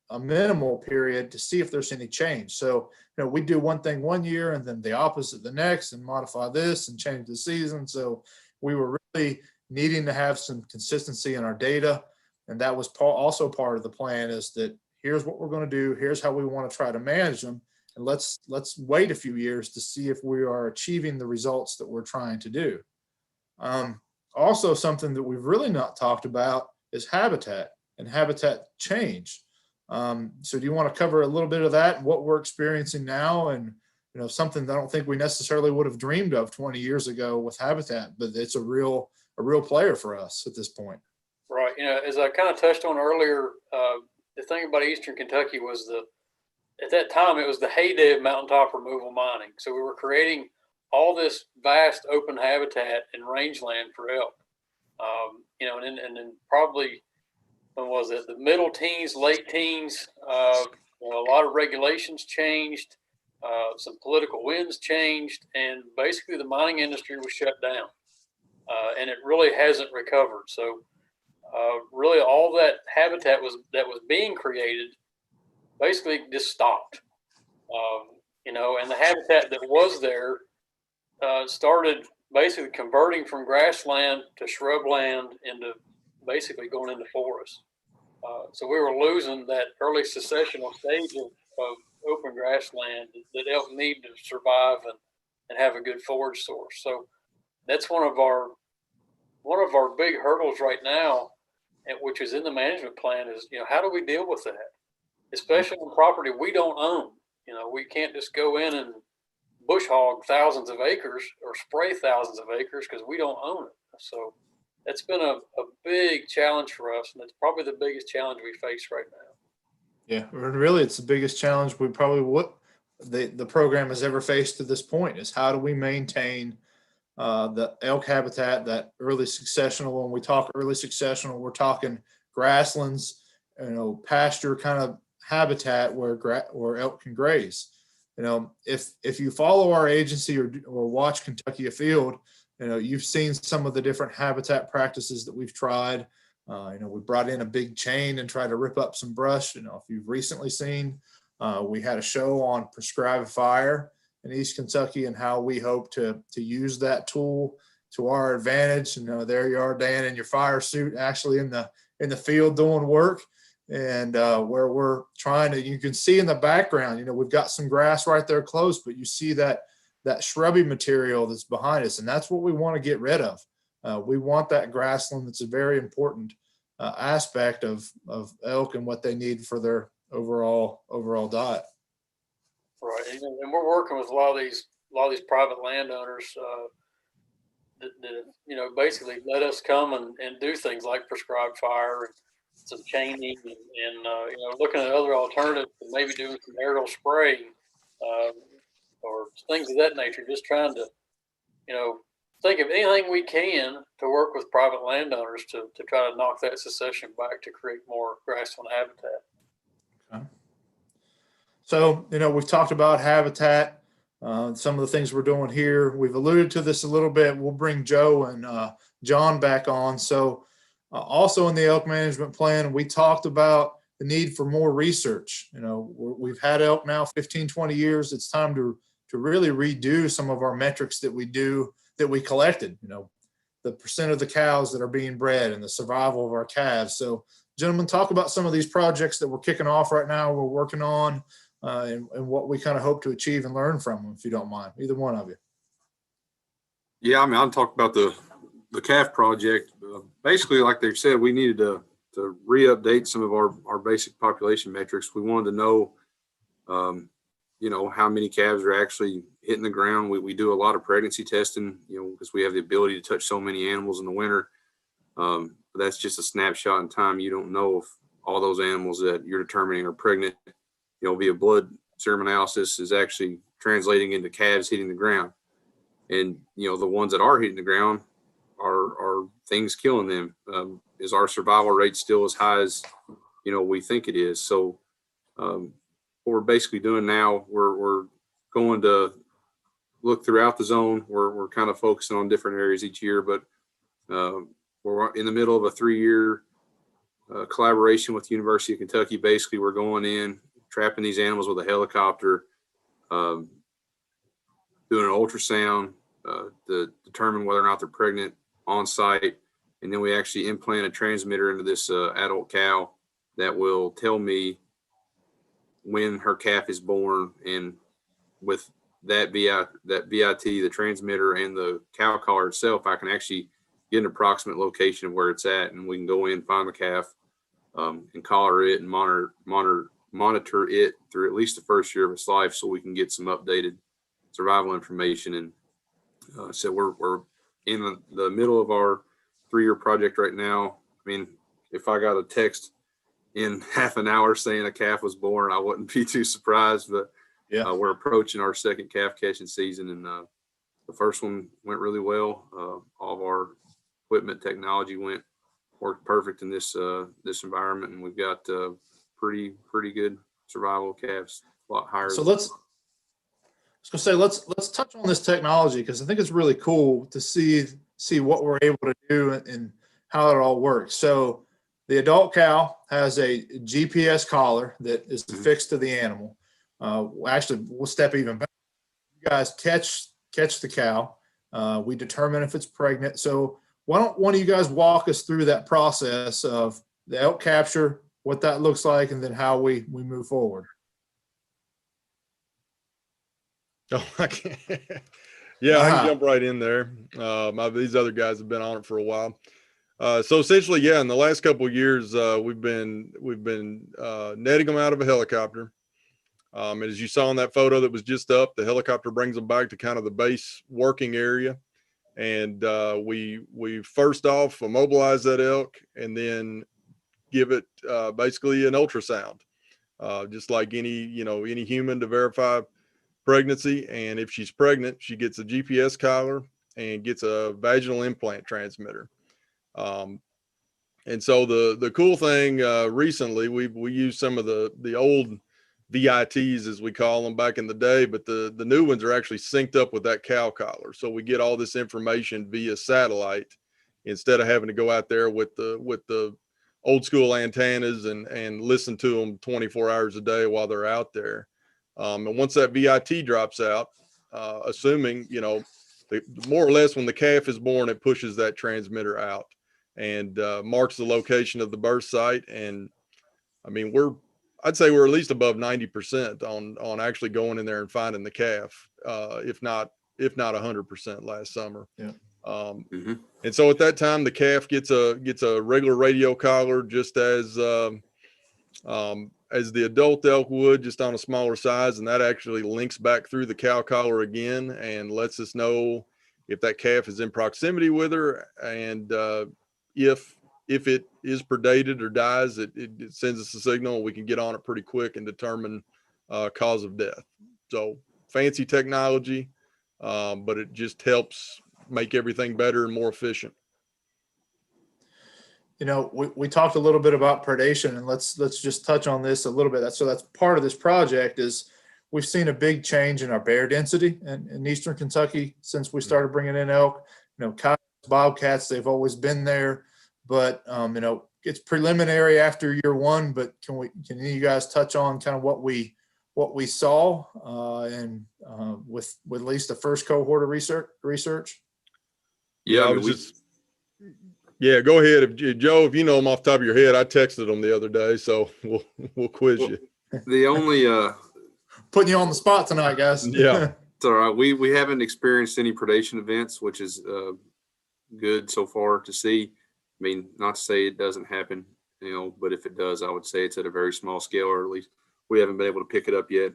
a minimal period to see if there's any change. So, we do one thing one year and then the opposite the next and modify this and change the season. So we were really needing to have some consistency in our data. And that was also part of the plan, is that here's what we're going to do. Here's how we want to try to manage them. And let's wait a few years to see if we are achieving the results that we're trying to do. Also, something that we've really not talked about is habitat and habitat change. So do you want to cover a little bit of that and what we're experiencing now, and something that I don't think we necessarily would have dreamed of 20 years ago with habitat, but it's a real player for us at this point. Right. As I kind of touched on earlier, the thing about Eastern Kentucky was at that time, it was the heyday of mountaintop removal mining. So we were creating all this vast open habitat and rangeland for elk. And then probably, when was it? The middle teens, late teens, a lot of regulations changed, some political winds changed, and basically the mining industry was shut down. And it really hasn't recovered. So really all that habitat that was being created basically just stopped, and the habitat that was there started basically converting from grassland to shrubland into basically going into forest. So we were losing that early successional stage of open grassland that elk need to survive and have a good forage source. So that's one of our big hurdles right now, which is in the management plan, is how do we deal with that? Especially on property we don't own. We can't just go in and bush hog thousands of acres or spray thousands of acres because we don't own it. So that's been a big challenge for us, and it's probably the biggest challenge we face right now. Yeah, really, it's the biggest challenge the program has ever faced to this point, is how do we maintain the elk habitat, that early successional. When we talk early successional, we're talking grasslands, pasture kind of habitat where elk can graze. If you follow our agency or watch Kentucky Afield, you've seen some of the different habitat practices that we've tried. We brought in a big chain and tried to rip up some brush. If you've recently seen, we had a show on prescribed fire in East Kentucky and how we hope to use that tool to our advantage. You know, there you are, Dan, in your fire suit, actually in the field doing work. And where we're trying to, you can see in the background, you know, we've got some grass right there close, but you see that shrubby material that's behind us, and that's what we want to get rid of. We want that grassland. That's a very important aspect of elk and what they need for their overall diet. Right, and we're working with a lot of these private landowners that you know, basically let us come and do things like prescribed fire and some chaining and you know, looking at other alternatives and maybe doing some aerial spraying or things of that nature. Just trying to, you know, think of anything we can to work with private landowners to try to knock that succession back to create more grassland habitat. Okay. So, you know, we've talked about habitat, some of the things we're doing here. We've alluded to this a little bit. We'll bring Joe and John back on. So also in the elk management plan, we talked about the need for more research. You know, we've had elk now 15, 20 years. It's time to really redo some of our metrics that we collected, you know, the percent of the cows that are being bred and the survival of our calves. So gentlemen, talk about some of these projects that we're kicking off right now, we're working on, and what we kind of hope to achieve and learn from them, if you don't mind, either one of you. Yeah, I mean, I'll talk about the calf project. Basically, like they said, we needed to re-update some of our basic population metrics. We wanted to know, you know, how many calves are actually hitting the ground. We do a lot of pregnancy testing, you know, because we have the ability to touch so many animals in the winter. But that's just a snapshot in time. You don't know if all those animals that you're determining are pregnant, you know, via blood serum analysis is actually translating into calves hitting the ground. And, you know, the ones that are hitting the ground are things killing them. Is our survival rate still as high as, you know, we think it is? So what we're basically doing now, we're going to look throughout the zone. We're kind of focusing on different areas each year, but we're in the middle of a 3-year collaboration with the University of Kentucky. Basically, we're going in, trapping these animals with a helicopter, doing an ultrasound to determine whether or not they're pregnant on site. And then we actually implant a transmitter into this adult cow that will tell me when her calf is born. And with that VIT, the transmitter, and the cow collar itself, I can actually get an approximate location of where it's at, and we can go in, find the calf, and collar it and monitor it through at least the first year of its life, so we can get some updated survival information. And so we're in the middle of our 3-year project right now. I mean, if I got a text in half an hour saying a calf was born, I wouldn't be too surprised. But yeah, we're approaching our second calf catching season, and the first one went really well. All of our equipment technology worked perfect in this environment, and we've got pretty good survival calves, a lot higher. So let's touch on this technology, because I think it's really cool to see what we're able to do and how it all works. So the adult cow has a GPS collar that is fixed to the animal. Actually, we'll step even back. You guys catch the cow. We determine if it's pregnant. So why don't one of you guys walk us through that process of the elk capture, what that looks like, and then how we move forward. Oh, I can't. Yeah, I can jump right in there. These other guys have been on it for a while. So essentially, yeah, in the last couple of years, we've been netting them out of a helicopter. And as you saw in that photo that was just up, the helicopter brings them back to kind of the base working area. And we first off immobilize that elk and then give it basically an ultrasound, just like any human, to verify pregnancy. And if she's pregnant, she gets a GPS collar and gets a vaginal implant transmitter. And so the cool thing recently, we used some of the old VITs, as we call them, back in the day, but the new ones are actually synced up with that cow collar. So we get all this information via satellite instead of having to go out there with the old school antennas and listen to them 24 hours a day while they're out there. And once that VIT drops out, assuming, more or less when the calf is born, it pushes that transmitter out and marks the location of the birth site. And I mean, I'd say we're at least above 90% on actually going in there and finding the calf, if not 100% last summer. Yeah. And so at that time, the calf gets a regular radio collar, just as the adult elk would, just on a smaller size, and that actually links back through the cow collar again and lets us know if that calf is in proximity with her, and if it is predated or dies, it sends us a signal. We can get on it pretty quick and determine cause of death. So fancy technology, but it just helps make everything better and more efficient. You know, we talked a little bit about predation, and let's just touch on this a little bit. So that's part of this project. Is we've seen a big change in our bear density in eastern Kentucky since we started bringing in elk. You know, coyotes, bobcats, they've always been there, but you know, it's preliminary after year one. But can you guys touch on kind of what we saw and with at least the first cohort of research? Yeah, I was yeah, go ahead. If Joe, if you know them off the top of your head, I texted them the other day, so we'll quiz you. the only Putting you on the spot tonight, guys. Yeah. it's all right. We haven't experienced any predation events, which is good so far to see. I mean, not to say it doesn't happen, you know, but if it does, I would say it's at a very small scale, or at least we haven't been able to pick it up yet.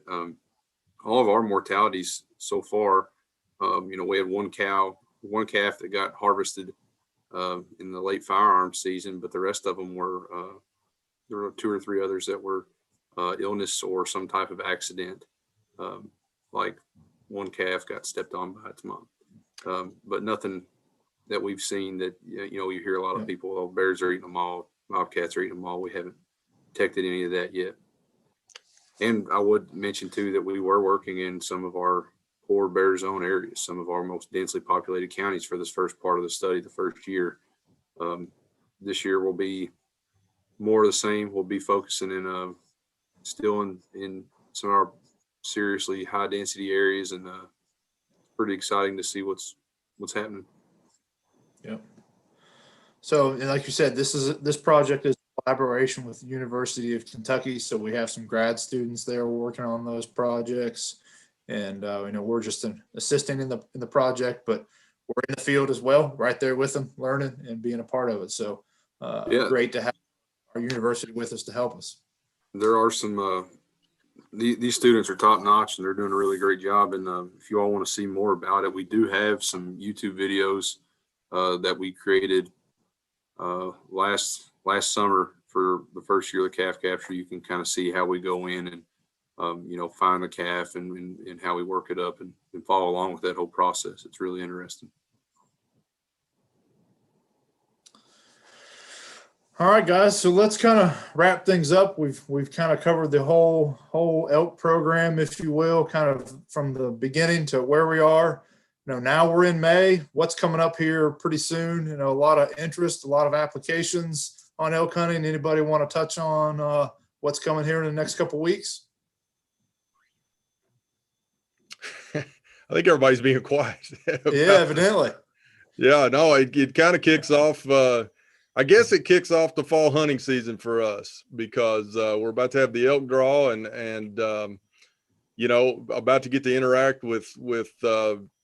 All of our mortalities so far, you know, we had one calf that got harvested in the late firearm season, but the rest of them were there were 2 or 3 others that were illness or some type of accident. Like one calf got stepped on by its mom, but nothing that we've seen that, you know, you hear a lot of people, oh, bears are eating them all, bobcats are eating them all. We haven't detected any of that yet. And I would mention too that we were working in some of our poor bear zone areas, some of our most densely populated counties for this first part of the study, the first year. This year will be more of the same. We'll be focusing in still in some of our seriously high density areas, and pretty exciting to see what's happening. Yep. So, and like you said, this project is a collaboration with the University of Kentucky. So we have some grad students there working on those projects. And you know, we're just assisting in the project, but we're in the field as well, right there with them, learning and being a part of it. So great to have our university with us to help us. There are some these students are top notch, and they're doing a really great job. And if you all want to see more about it, we do have some YouTube videos that we created last summer for the first year of the calf capture. You can kind of see how we go in and you know, find the calf and how we work it up and follow along with that whole process. It's really interesting. All right, guys. So let's kind of wrap things up. We've kind of covered the whole elk program, if you will, kind of from the beginning to where we are. You know, now we're in May. What's coming up here pretty soon? You know, a lot of interest, a lot of applications on elk hunting. Anybody want to touch on what's coming here in the next couple of weeks? I think everybody's being quiet. Yeah, evidently. Yeah, no, it kind of kicks off. I guess it kicks off the fall hunting season for us, because we're about to have the elk draw and you know, about to get to interact with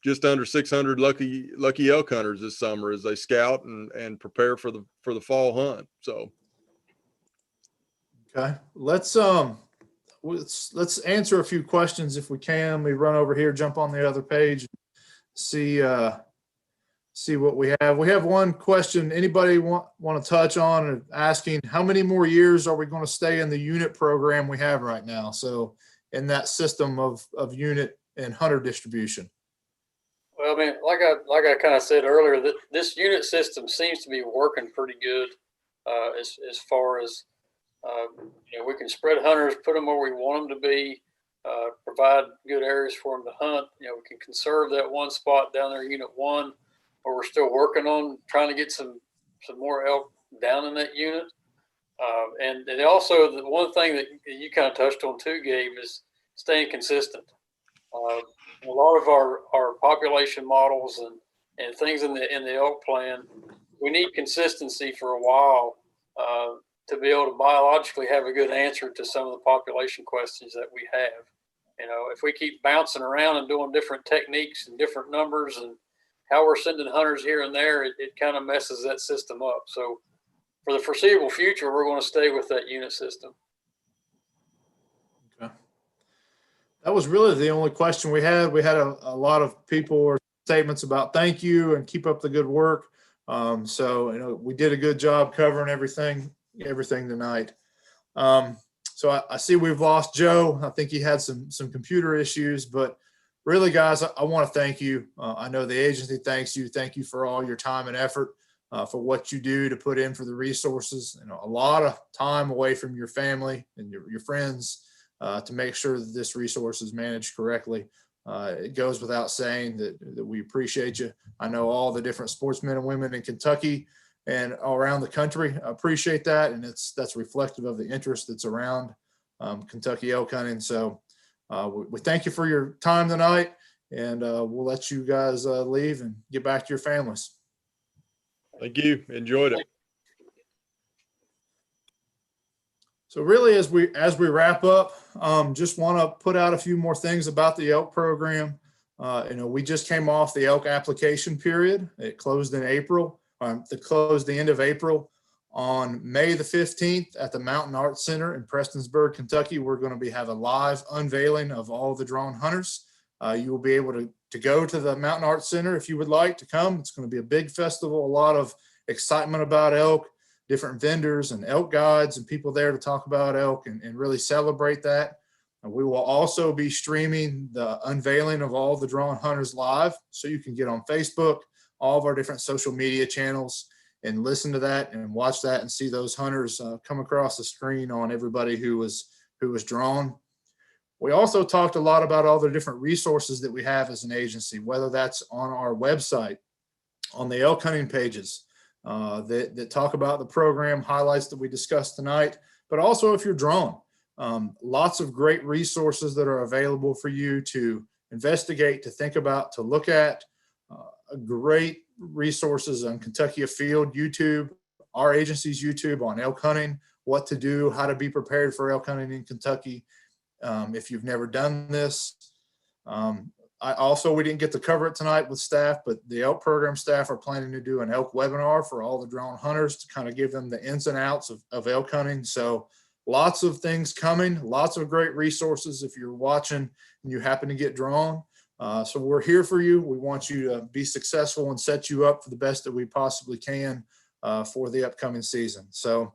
just under 600 lucky elk hunters this summer as they scout and prepare for the fall hunt. So, okay, let's answer a few questions if we can. We run over here, jump on the other page, see what we have. We have one question. Anybody want to touch on asking how many more years are we going to stay in the unit program we have right now? So in that system of unit and hunter distribution. Well, I mean, like I kind of said earlier, that this unit system seems to be working pretty good as far as you know, we can spread hunters, put them where we want them to be, provide good areas for them to hunt. You know, we can conserve that one spot down there, Unit 1, where we're still working on trying to get some more elk down in that unit. And also, the one thing that you kind of touched on too, Gabe, is staying consistent. A lot of our population models and things in the elk plan, we need consistency for a while to be able to biologically have a good answer to some of the population questions that we have. You know, if we keep bouncing around and doing different techniques and different numbers and how we're sending hunters here and there, it kind of messes that system up. So for the foreseeable future, we're going to stay with that unit system. Okay. That was really the only question we had. We had a lot of people or statements about thank you and keep up the good work. So, you know, we did a good job covering everything tonight. So I see we've lost Joe. I think he had some computer issues, but really, guys, I want to thank you. I know the agency thanks you. Thank you for all your time and effort, for what you do to put in for the resources. You know, a lot of time away from your family and your friends to make sure that this resource is managed correctly. It goes without saying that we appreciate you. I know all the different sportsmen and women in Kentucky and all around the country appreciate that, and that's reflective of the interest that's around Kentucky elk hunting. So we thank you for your time tonight, and we'll let you guys leave and get back to your families. Thank you. Enjoyed it. So really, as we wrap up, just want to put out a few more things about the elk program. You know, we just came off the elk application period. It closed in April. It closed the end of April. On May the 15th at the Mountain Arts Center in Prestonsburg, Kentucky, we're going to have a live unveiling of all the drawn hunters. You will be able to go to the Mountain Arts Center if you would like to come. It's going to be a big festival, a lot of excitement about elk, different vendors and elk guides and people there to talk about elk and really celebrate that. And we will also be streaming the unveiling of all the drawn hunters live, so you can get on Facebook, all of our different social media channels, and listen to that and watch that and see those hunters come across the screen on everybody who was drawn. We also talked a lot about all the different resources that we have as an agency, whether that's on our website, on the elk hunting pages that talk about the program highlights that we discussed tonight, but also if you're drawn, lots of great resources that are available for you to investigate, to think about, to look at. Great resources on Kentucky Afield YouTube, our agency's YouTube on elk hunting, what to do, how to be prepared for elk hunting in Kentucky. If you've never done this, we didn't get to cover it tonight with staff, but the elk program staff are planning to do an elk webinar for all the drawn hunters to kind of give them the ins and outs of elk hunting. So lots of things coming, lots of great resources if you're watching and you happen to get drawn. So we're here for you. We want you to be successful and set you up for the best that we possibly can for the upcoming season. So,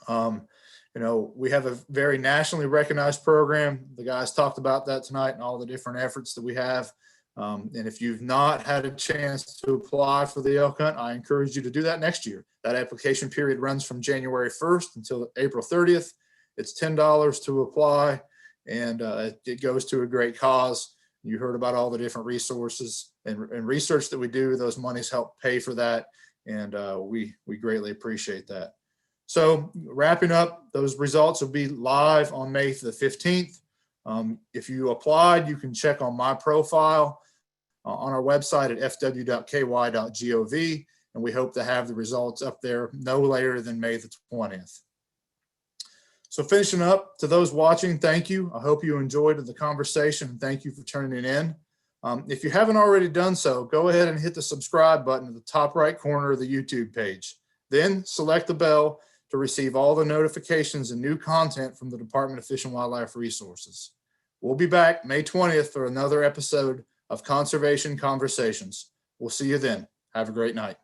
you know, we have a very nationally recognized program. The guys talked about that tonight and all the different efforts that we have. And if you've not had a chance to apply for the elk hunt, I encourage you to do that next year. That application period runs from January 1st until April 30th. It's $10 to apply, and it goes to a great cause. You heard about all the different resources and research that we do. Those monies help pay for that, and we greatly appreciate that. So wrapping up, those results will be live on May the 15th. If you applied, you can check on my profile on our website at fw.ky.gov, and we hope to have the results up there no later than May the 20th. So finishing up, to those watching, thank you. I hope you enjoyed the conversation. Thank you for tuning in. If you haven't already done so, go ahead and hit the subscribe button at the top right corner of the YouTube page. Then select the bell to receive all the notifications and new content from the Department of Fish and Wildlife Resources. We'll be back May 20th for another episode of Conservation Conversations. We'll see you then. Have a great night.